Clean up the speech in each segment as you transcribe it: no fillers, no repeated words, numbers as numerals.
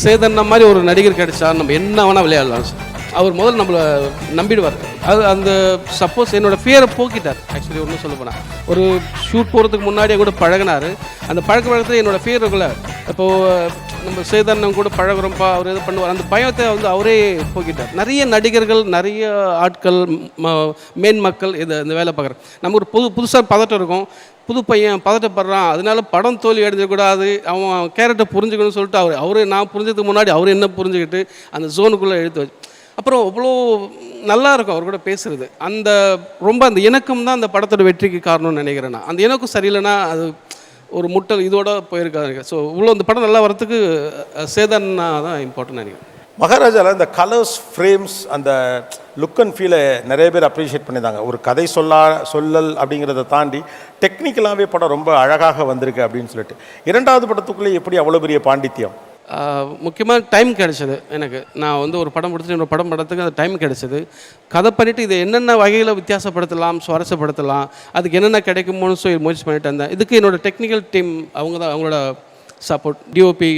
சேதன் மாதிரி ஒரு நடிகர் கிடைச்சா நம்ம என்ன வேணால் விளையாடலாம் சார். அவர் முதல்ல நம்மளை நம்பிடுவார். அது அந்த சப்போஸ் என்னோடய ஃபியரை போக்கிட்டார். ஆக்சுவலி ஒன்றும் சொல்ல போனால் ஒரு ஷூட் போகிறதுக்கு முன்னாடியே கூட பழகினார். அந்த பழக்க வழக்கத்தில் என்னோடய ஃபியர் இருக்குல்ல, இப்போது நம்ம சேதன் கூட பழகுறோம்ப்பா, அவர் எது பண்ணுவார், அந்த பயத்தை வந்து அவரே போக்கிட்டார். நிறைய நடிகர்கள், நிறைய ஆட்கள், மேன் மக்கள் இந்த வேலை பார்க்குறேன். நம்ம ஒரு புதுசாக பதட்டம் இருக்கும். புது பையன் பதட்டப்படுறான், அதனால படம் தோல்வி அடைஞ்சிடக்கூடாது, அவன் கேரக்டர் புரிஞ்சுக்கணும்னு சொல்லிட்டு அவரே நான் புரிஞ்சதுக்கு முன்னாடி அவர் என்ன புரிஞ்சுக்கிட்டு அந்த ஜோனுக்குள்ளே எடுத்து வச்சு அப்புறம் அவ்வளோ நல்லா இருக்கும் அவர் கூட பேசுகிறது. அந்த இணக்கம் தான் அந்த படத்தோட வெற்றிக்கு காரணம்னு நினைக்கிறேன் நான். அந்த இணக்கம் சரியில்லைன்னா அது ஒரு முட்டல் இதோட போயிருக்காங்க. ஸோ இவ்வளோ இந்த படம் நல்லா வரத்துக்கு சேதன்னா தான் இம்பார்ட்டன் நினைக்கிறேன். மகாராஜாவில் இந்த கலர்ஸ், ஃப்ரேம்ஸ், அந்த லுக் அண்ட் ஃபீலை நிறைய பேர் அப்ரிஷியேட் பண்ணியிருந்தாங்க. ஒரு கதை சொல்லல் அப்படிங்கிறத தாண்டி டெக்னிக்கலாகவே படம் ரொம்ப அழகாக வந்திருக்கு அப்படின்னு சொல்லிட்டு. இரண்டாவது படத்துக்குள்ளே எப்படி அவ்வளோ பெரிய பாண்டித்யம்? முக்கியமாக டைம் கிடைச்சது எனக்கு. நான் வந்து ஒரு படம் முடிச்சுட்டு இன்னொரு படம் படத்துக்கு அந்த டைம் கிடைச்சது. கதை பண்ணிவிட்டு இதை என்னென்ன வகையில் வித்தியாசப்படுத்தலாம், சுவாரஸ்யப்படுத்தலாம், அதுக்கு என்னென்ன கிடைக்குமோன்னு சொல்லி முயற்சி பண்ணிட்டு இருந்தேன். இதுக்கு என்னோட டெக்னிக்கல் டீம் அவங்களோட support. DOP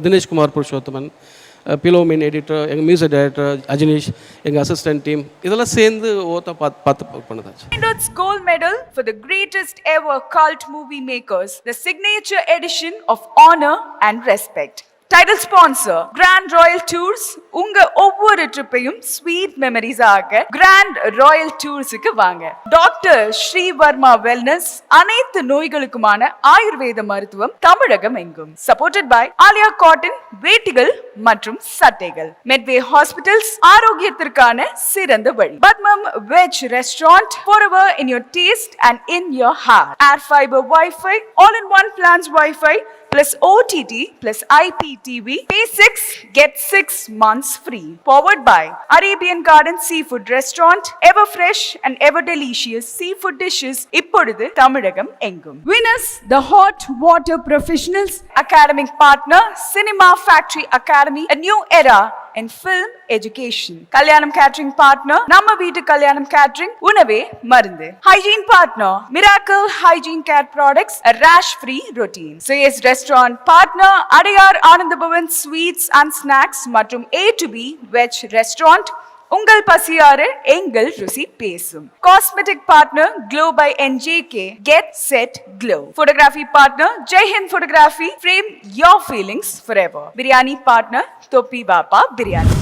Dineshkumar Purushothaman, Philomin editor, எங்கள் மியூசிக் டைரக்டர் அஜினேஷ், எங்கள் அசிஸ்டன்ட் டீம், இதெல்லாம் சேர்ந்து பார்த்து பண்ணதாச்சு. Gold medal for the greatest ever cult movie makers, the signature edition of honor and respect. Title sponsor Grand Royal Tours. உங்க ஒவ்வொரு ட்ரிப்பையும் ஸ்வீட் மெமரிஸ் ஆக Grand Royal Toursக்கு வாங்க. Doctor Sreevarma wellness, அனைத்து நோய்களுக்குமான ஆயுர்வேத மருத்துவம் தமிழகம் எங்கும். சப்போர்ட்டட் பை ஆலியா காட்டன் வேட்டிகள் மற்றும் சட்டைகள். மெட்வே ஹாஸ்பிட்டல்ஸ், ஆரோக்கியத்திற்கான சிறந்த வழி. Padmam veg restaurant, forever in your taste and in your heart. Air fiber Wi-Fi, all-in-one plans Wi-Fi plus OTT plus IPTV. Pay 6, get 6 months free. Powered by Arabian Garden Seafood Restaurant. Ever fresh and ever delicious seafood dishes. இப்பொழுது தமிழகம் எங்கும். Winners, the hot water professionals. Academic partner, Cinema Factory Academy, a new era in film education. Kalyanam Catering Partner, நம்ம வீட்டு கல்யாணம் catering, உணவே மருந்து. Hygiene Partner, Miracle Hygiene Care Products, a rash free routine. Sayes Restaurant Partner, Adayar Anand Bhavan Sweets and Snacks மற்றும் A to B Veg Restaurant. உங்கள் பசியாறு எங்கள் ருசி பேசும். Cosmetic partner Glow by NJK, Get Set Glow. Photography partner Jaihind Photography, frame your feelings forever. Biryani partner Topi Bapa Biryani.